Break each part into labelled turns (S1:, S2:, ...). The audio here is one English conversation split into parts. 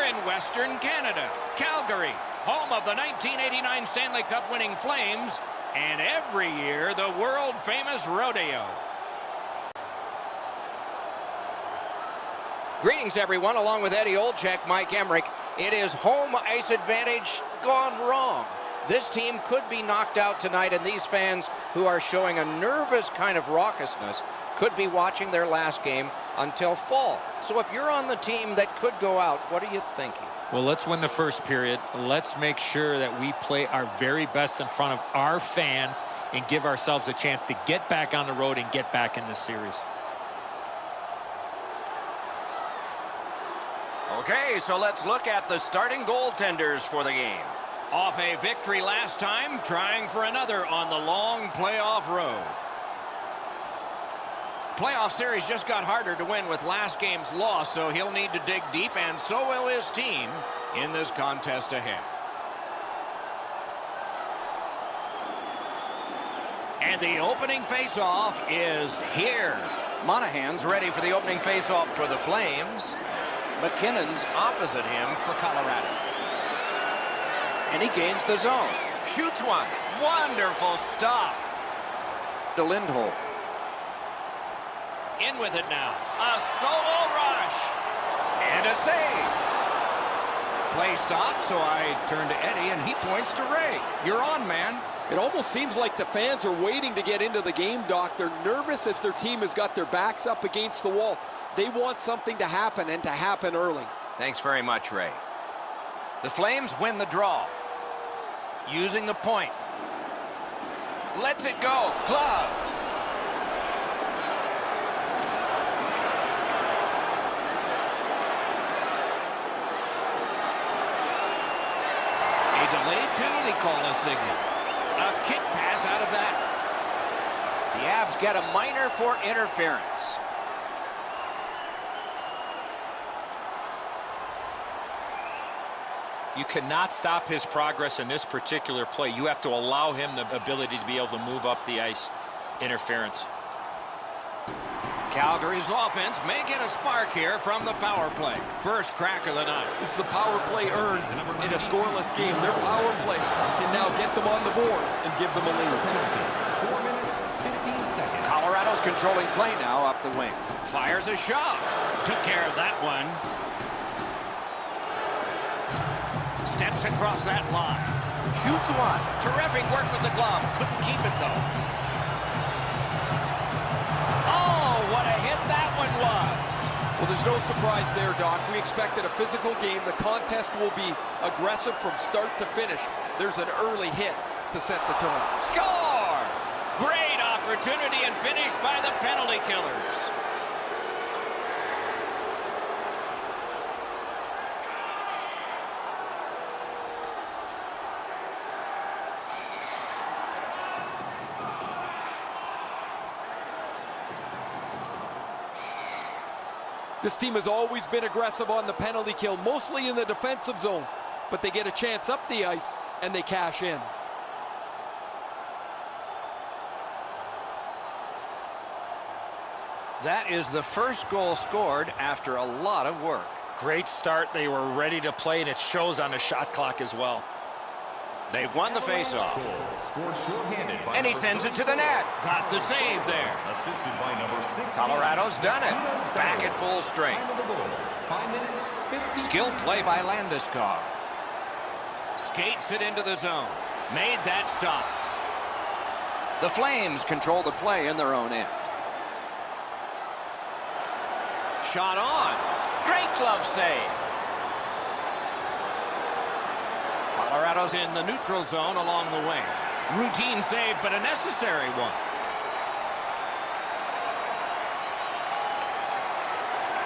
S1: in Western Canada, Calgary, home of the 1989 Stanley Cup winning Flames, and every year the world-famous rodeo.
S2: Greetings, everyone. Along with Eddie Olczyk, Mike Emmerich. It is home ice advantage gone wrong. This team could be knocked out tonight, and these fans who are showing a nervous kind of raucousness could be watching their last game until fall. So if you're on the team that could go out, what are you thinking?
S3: Well, let's win the first period. Let's make sure that we play our very best in front of our fans and give ourselves a chance to get back on the road and get back in this series.
S2: Okay, so let's look at the starting goaltenders for the game.
S1: Off a victory last time, trying for another on the long playoff road. Playoff series just got harder to win with last game's loss, so he'll need to dig deep, and so will his team in this contest ahead. And the opening faceoff is here.
S2: Monahan's ready for the opening faceoff for the Flames. McKinnon's opposite him for Colorado. And he gains the zone. Shoots one. Wonderful stop. To Lindholm.
S1: In with it now. A solo rush.
S2: And a save.
S1: Play stopped, so I turn to Eddie, and he points to Ray. You're on, man.
S4: It almost seems like the fans are waiting to get into the game, Doc. They're nervous as their team has got their backs up against the wall. They want something to happen, and to happen early.
S2: Thanks very much, Ray. The Flames win the draw. Using the point. Lets it go. Gloved.
S1: A delayed penalty call is signaled. A kick pass out of that.
S2: The Avs get a minor for interference.
S3: You cannot stop his progress in this particular play. You have to allow him the ability to be able to move up the ice. Interference.
S1: Calgary's offense may get a spark here from the power play. First crack of the night.
S4: This is a power play earned in a scoreless game. Their power play can now get them on the board and give them a lead.
S5: 4 minutes, 15 seconds.
S2: Colorado's controlling play now up the wing.
S1: Fires a shot. Took care of that one. Steps across that line.
S2: Shoots one. Terrific work with the glove. Couldn't keep it, though.
S1: Oh, what a hit that one was.
S4: Well, there's no surprise there, Doc. We expected a physical game. The contest will be aggressive from start to finish. There's an early hit to set the tone.
S1: Score! Great opportunity and finish by the penalty killers.
S4: This team has always been aggressive on the penalty kill, mostly in the defensive zone. But they get a chance up the ice, and they cash in.
S2: That is the first goal scored after a lot of work.
S3: Great start. They were ready to play, and it shows on the shot clock as well.
S1: They've won the faceoff.
S2: And he sends it to the net.
S1: Got the save there.
S5: Assisted by number 6.
S2: Colorado's done it. Back at full strength.
S5: 5 minutes, 50.
S2: Skilled play by Landeskog.
S1: Skates it into the zone. Made that stop.
S2: The Flames control the play in their own end.
S1: Shot on. Great glove save. Colorado's in the neutral zone along the wing. Routine save, but a necessary one.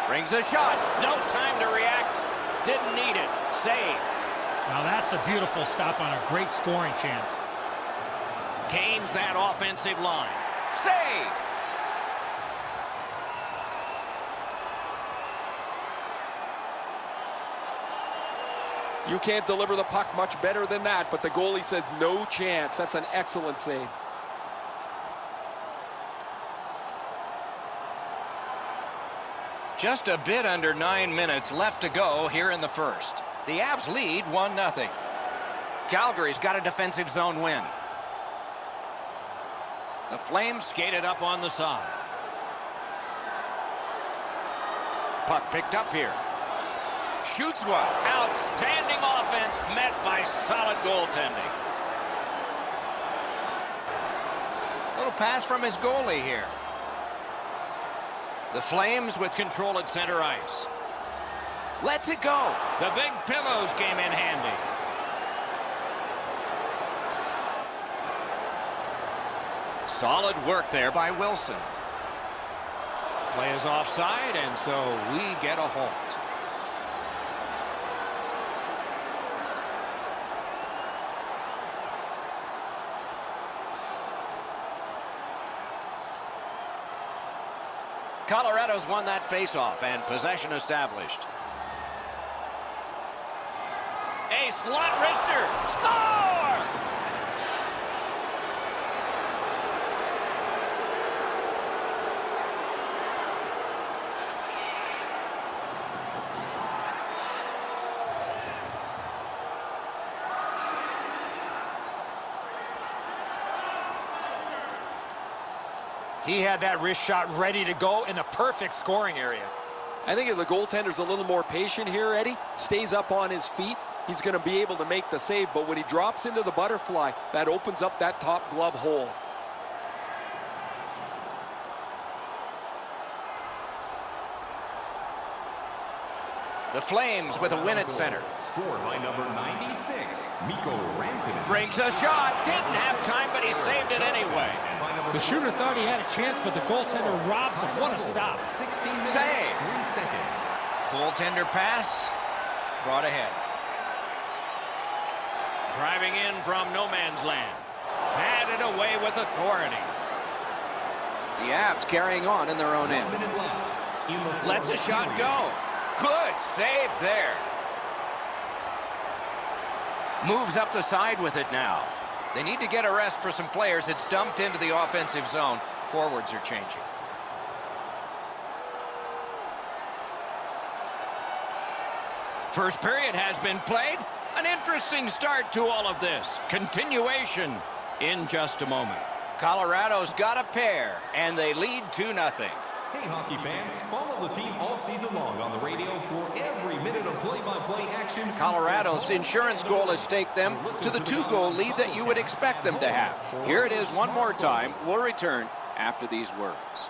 S1: Brings a shot. No time to react. Didn't need it. Save.
S6: Now that's a beautiful stop on a great scoring chance.
S1: Gains that offensive line.
S2: Save.
S4: You can't deliver the puck much better than that, but the goalie says no chance. That's an excellent save.
S2: Just a bit under 9 minutes left to go here in the first. The Avs lead 1-0. Calgary's got a defensive zone win.
S1: The Flames skated up on the side. Puck picked up here. Shoots one. Outstanding offense met by solid goaltending.
S2: Little pass from his goalie here.
S1: The Flames with control at center ice. Lets it go. The big pillows came in handy. Solid work there by Wilson. Play is offside, and so we get a halt. Colorado's won that faceoff and possession established. A slot wrister. Score!
S3: He had that wrist shot ready to go in the perfect scoring area.
S4: I think if the goaltender's a little more patient here, Eddie, stays up on his feet, he's going to be able to make the save. But when he drops into the butterfly, that opens up that top glove hole.
S1: The Flames with a win at center.
S5: Scored by number 96, Mikko Rantanen.
S1: Brings a shot. Didn't have time, but he saved it anyway.
S6: The shooter thought he had a chance, but the goaltender robs him. What a stop.
S5: 16 minutes,
S1: Save.
S5: 3 seconds.
S1: Goaltender pass. Brought ahead. Driving in from no man's land. Batted away with authority.
S2: The Avs carrying on in their own end.
S5: 1 minute left. in the
S1: Lets a
S5: fourth
S1: shot
S5: period.
S1: go. Good save there. Moves up the side with it now.
S2: They need to get a rest for some players. It's dumped into the offensive zone. Forwards are changing.
S1: First period has been played. An interesting start to all of this. Continuation in just a moment.
S2: Colorado's got a pair, and they lead 2-0.
S5: Hey, hockey fans, follow the team all season long on the radio for every minute of play-by-play action.
S2: Colorado's insurance goal has staked them to the 2-goal lead that you would expect them to have. Here it is one more time. We'll return after these words.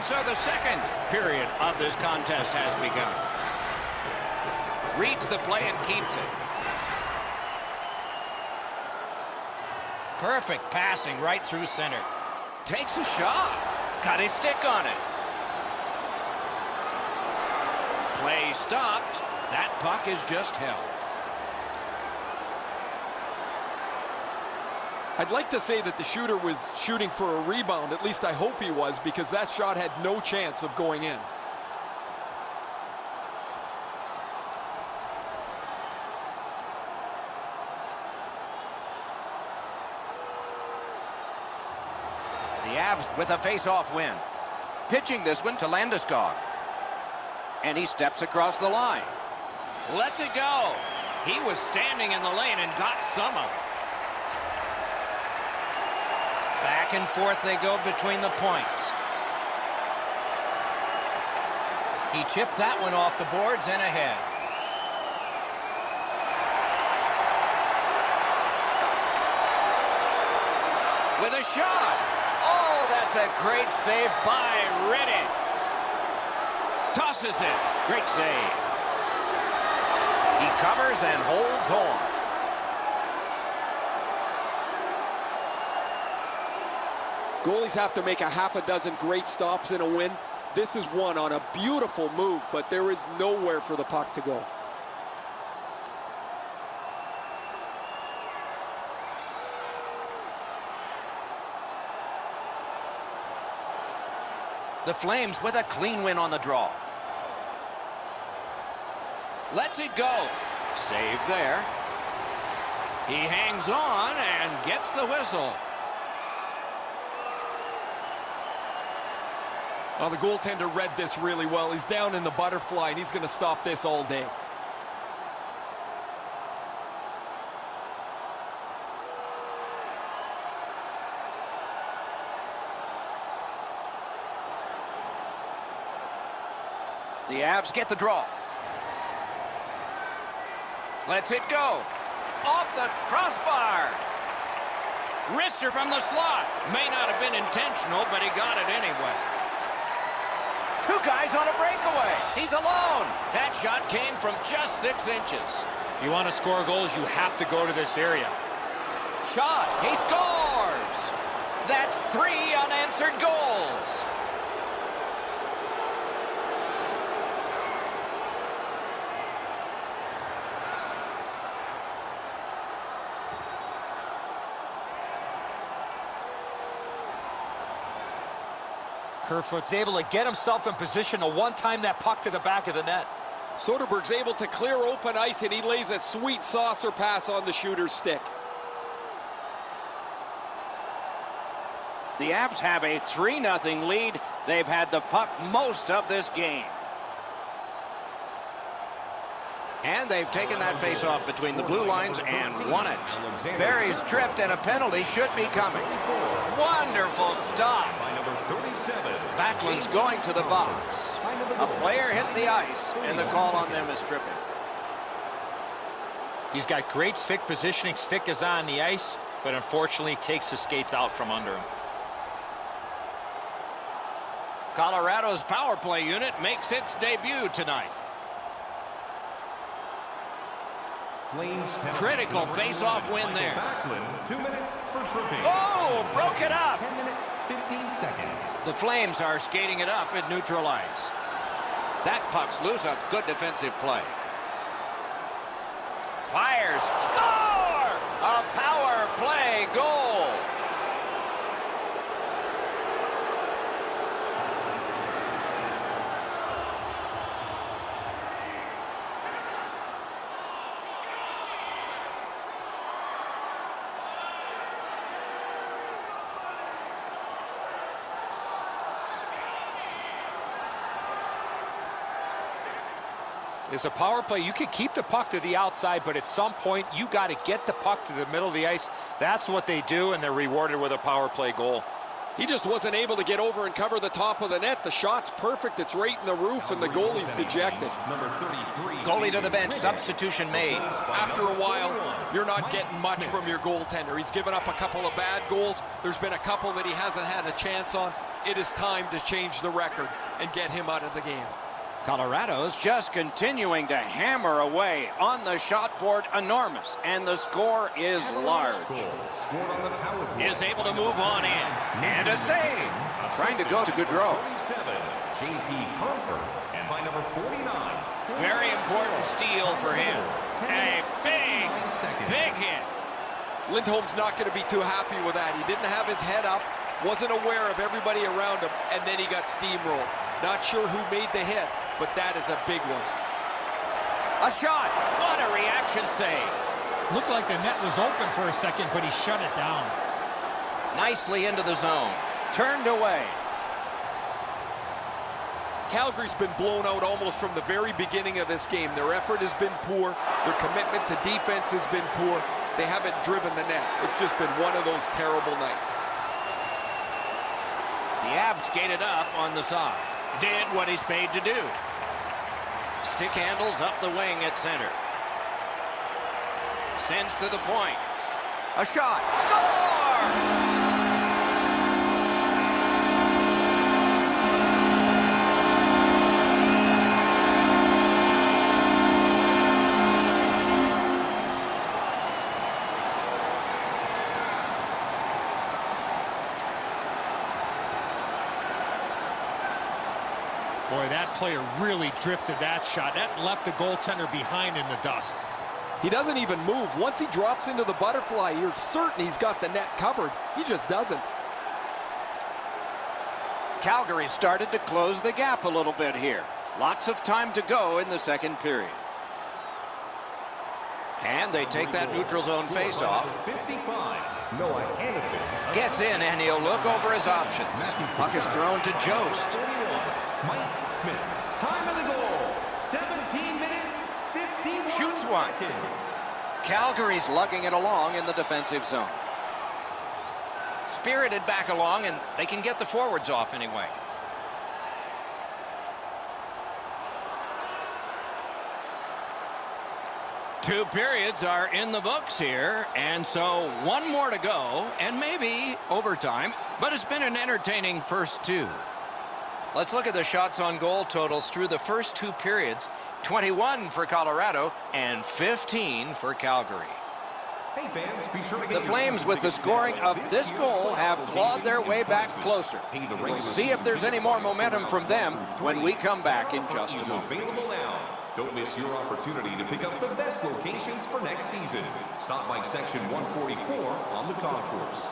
S1: So the second period of this contest has begun. Reads the play and keeps it. Perfect passing right through center. Takes a shot. Got his stick on it. Play stopped. That puck is just held.
S4: I'd like to say that the shooter was shooting for a rebound. At least I hope he was, because that shot had no chance of going in.
S2: The Avs with a face-off win. Pitching this one to Landeskog. And he steps across the line.
S1: Lets it go. He was standing in the lane and got some of it. Back and forth they go between the points. He chipped that one off the boards and ahead. With a shot. Oh, that's a great save by Reddick. Tosses it. Great save. He covers and holds on.
S4: Goalies have to make a half a dozen great stops in a win. This is one on a beautiful move, but there is nowhere for the puck to go.
S2: The Flames with a clean win on the draw. Lets it go. Save there. He hangs on and gets the whistle.
S4: Well, the goaltender read this really well. He's down in the butterfly, and he's going to stop this all day.
S2: The Avs get the draw. Lets it go. Off the crossbar. Wrister from the slot. May not have been intentional, but he got it anyway. Two guys on a breakaway. He's alone. That shot came from just 6 inches.
S3: You want to score goals, you have to go to this area.
S2: Shot. He scores. That's 3 unanswered goals.
S3: Kerfoot's able to get himself in position to one-time that puck to the back of the net.
S4: Soderberg's able to clear open ice, and he lays a sweet saucer pass on the shooter's stick.
S2: The Avs have a 3-0 lead. They've had the puck most of this game. And they've taken that face-off between the blue lines and won it. Barry's tripped, and a penalty should be coming. Wonderful stop. Backlund's going to the box. A player hit the ice, and the call on them is tripping.
S3: He's got great stick positioning. Stick is on the ice, but unfortunately takes the skates out from under him.
S2: Colorado's power play unit makes its debut tonight. Critical face-off win there.
S5: 2 minutes, first repeat.
S2: Oh, broke it up.
S5: 10 minutes, 15 seconds.
S2: The Flames are skating it up at neutral ice. That puck's loose. A good defensive play. Fires. Score! A power play goal.
S3: It's a power play. You can keep the puck to the outside, but at some point, you got to get the puck to the middle of the ice. That's what they do, and they're rewarded with a power play goal.
S4: He just wasn't able to get over and cover the top of the net. The shot's perfect. It's right in the roof, and the goalie's dejected.
S5: Number 33.
S2: Goalie to the bench. Substitution made.
S4: After a while, you're not getting much from your goaltender. He's given up a couple of bad goals. There's been a couple that he hasn't had a chance on. It is time to change the record and get him out of the game.
S2: Colorado's just continuing to hammer away on the shot board. Enormous, and the score is large. Is able to move on in, and a save. Trying to go to Gaudreau.
S5: JT Crawford, and by number 49.
S2: Very important steal for him. A big hit.
S4: Lindholm's not going to be too happy with that. He didn't have his head up, wasn't aware of everybody around him, and then he got steamrolled. Not sure who made the hit, but that is a big one.
S2: A shot. What a reaction save.
S6: Looked like the net was open for a second, but he shut it down.
S2: Nicely into the zone. Turned away.
S4: Calgary's been blown out almost from the very beginning of this game. Their effort has been poor. Their commitment to defense has been poor. They haven't driven the net. It's just been one of those terrible nights.
S2: The Avs skated up on the side. Did what he's paid to do. Stick handles up the wing at center. Sends to the point. A shot. Score!
S6: Boy, that player really drifted that shot. That left the goaltender behind in the dust.
S4: He doesn't even move. Once he drops into the butterfly, you're certain he's got the net covered. He just doesn't.
S2: Calgary started to close the gap a little bit here. Lots of time to go in the second period. And they take that neutral zone face-off.
S5: 55. Noah Anderson.
S2: Gets in, and he'll look over his options. Puck is thrown to Jost.
S5: 31. Mike Smith. Time of the goal. 17 minutes, 51
S2: Shoots one.
S5: seconds.
S2: Calgary's lugging it along in the defensive zone. Spirited back along, and they can get the forwards off anyway. Two periods are in the books here, and so one more to go, and maybe overtime, but it's been an entertaining first two. Let's look at the shots on goal totals through the first two periods. 21 for Colorado and 15 for Calgary.
S5: Hey fans, be sure to get
S2: The
S5: your
S2: Flames, with the scoring of this goal, have clawed their way back closer. We'll see if there's any more momentum from them when we come back in just a moment.
S5: Available now. Don't miss your opportunity to pick up the best locations for next season. Stop by section 144 on the concourse.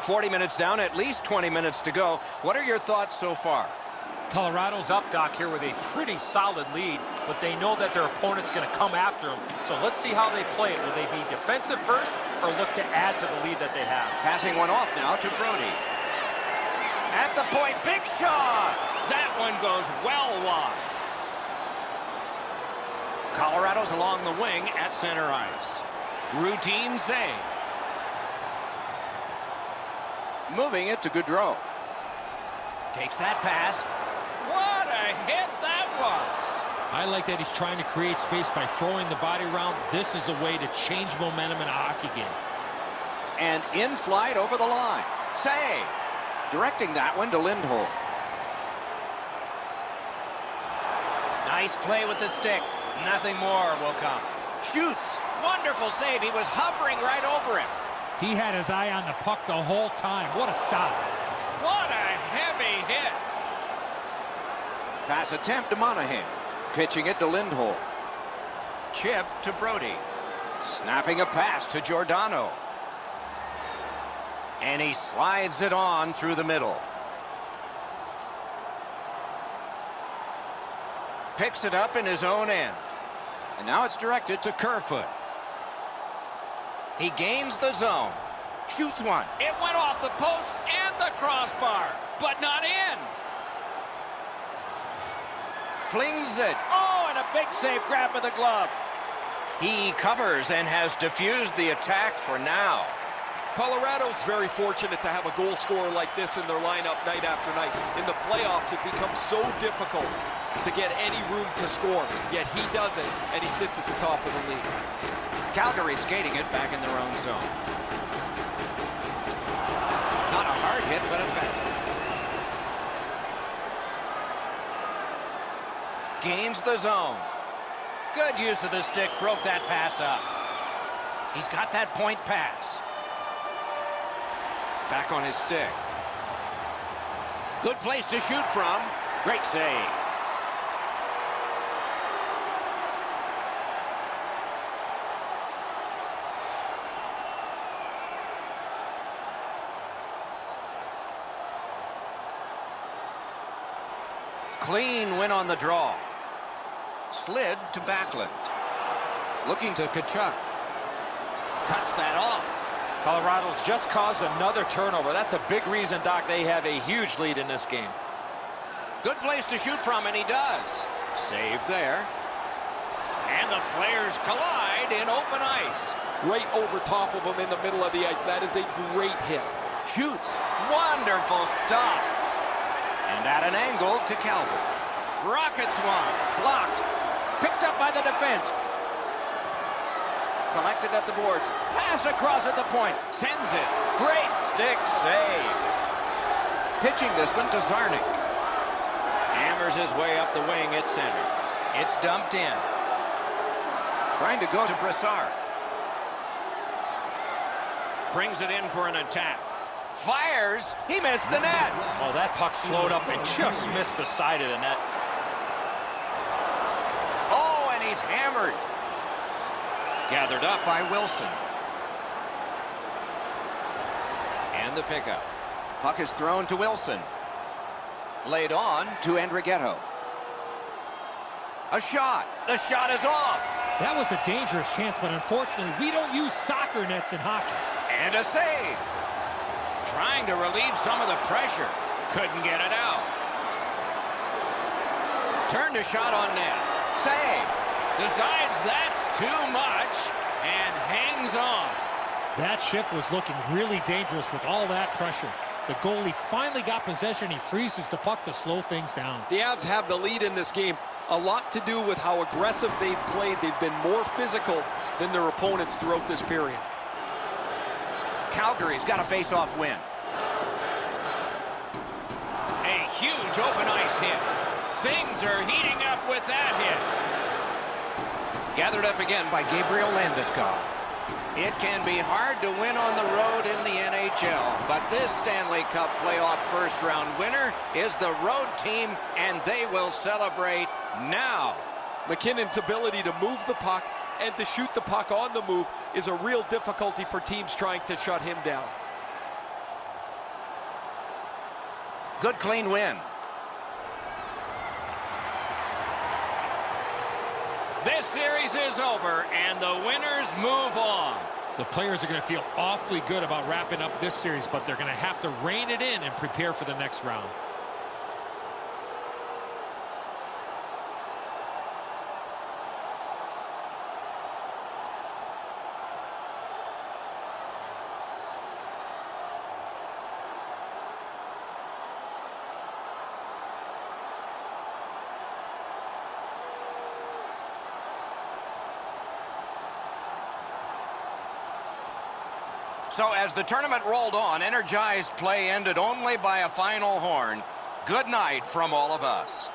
S2: .40 minutes down, at least 20 minutes to go. What are your thoughts so far?
S3: Colorado's up, Doc, here with a pretty solid lead, but they know that their opponent's going to come after them. So let's see how they play it. Will they be defensive first or look to add to the lead that they have?
S2: Passing one off now to Brody. At the point, big shot!
S1: That one goes well wide.
S2: Colorado's along the wing at center ice. Routine save. Moving it to Gaudreau. Takes that pass.
S1: What a hit that was.
S6: I like that he's trying to create space by throwing the body around. This is a way to change momentum in a hockey game.
S2: And in flight over the line. Save. Directing that one to Lindholm. Nice play with the stick. Nothing more will come. Shoots. Wonderful save. He was hovering right over him.
S6: He had his eye on the puck the whole time. What a stop.
S1: What a heavy hit.
S2: Pass attempt to Monahan. Pitching it to Lindholm. Chip to Brody. Snapping a pass to Giordano. And he slides it on through the middle. Picks it up in his own end. And now it's directed to Kerfoot. He gains the zone. Shoots one.
S1: It went off the post and the crossbar, but not in.
S2: Flings it. Oh, and a big save grab with the glove. He covers and has diffused the attack for now.
S4: Colorado's very fortunate to have a goal scorer like this in their lineup night after night. In the playoffs, it becomes so difficult to get any room to score, yet he does it, and he sits at the top of the league.
S2: Calgary skating it back in their own zone. Not a hard hit, but effective. Gains the zone. Good use of the stick, broke that pass up. He's got that point pass. Back on his stick. Good place to shoot from. Great save. Clean win on the draw. Slid to Backlund. Looking to Tkachuk. Cuts that off.
S3: Colorado's just caused another turnover. That's a big reason, Doc, they have a huge lead in this game.
S2: Good place to shoot from, and he does. Save there.
S1: And the players collide in open ice.
S4: Right over top of him in the middle of the ice. That is a great hit.
S2: Shoots. Wonderful stop. And at an angle to Calvert. Rockets one. Blocked. Picked up by the defense. Collected at the boards. Pass across at the point. Sends it. Great stick save. Pitching this one to Zarnik. Hammers his way up the wing at center. It's dumped in. Trying to go to Brassard.
S1: Brings it in for an attack.
S2: Fires. He missed the net.
S3: Oh, that puck slowed up and just missed the side of the net.
S2: Oh, and he's hammered. Gathered up by Wilson. And the pickup. Puck is thrown to Wilson. Laid on to Andrighetto. A shot. The shot is off.
S6: That was a dangerous chance, but unfortunately, we don't use soccer nets in hockey.
S2: And a save.
S1: Trying to relieve some of the pressure. Couldn't get it out.
S2: Turned a shot on net. Save.
S1: Decides that's too much and hangs on.
S6: That shift was looking really dangerous with all that pressure. The goalie finally got possession. He freezes the puck to slow things down.
S4: The Avs have the lead in this game. A lot to do with how aggressive they've played. They've been more physical than their opponents throughout this period.
S2: Calgary's got a face-off win.
S1: A huge open ice hit. Things are heating up with that hit.
S2: Gathered up again by Gabriel Landeskog. It can be hard to win on the road in the NHL, but this Stanley Cup playoff first-round winner is the road team, and they will celebrate now.
S4: McKinnon's ability to move the puck and to shoot the puck on the move is a real difficulty for teams trying to shut him down.
S2: Good clean win.
S1: This series is over, and the winners move on.
S6: The players are going to feel awfully good about wrapping up this series, but they're going to have to rein it in and prepare for the next round.
S2: So as the tournament rolled on, energized play ended only by a final horn. Good night from all of us.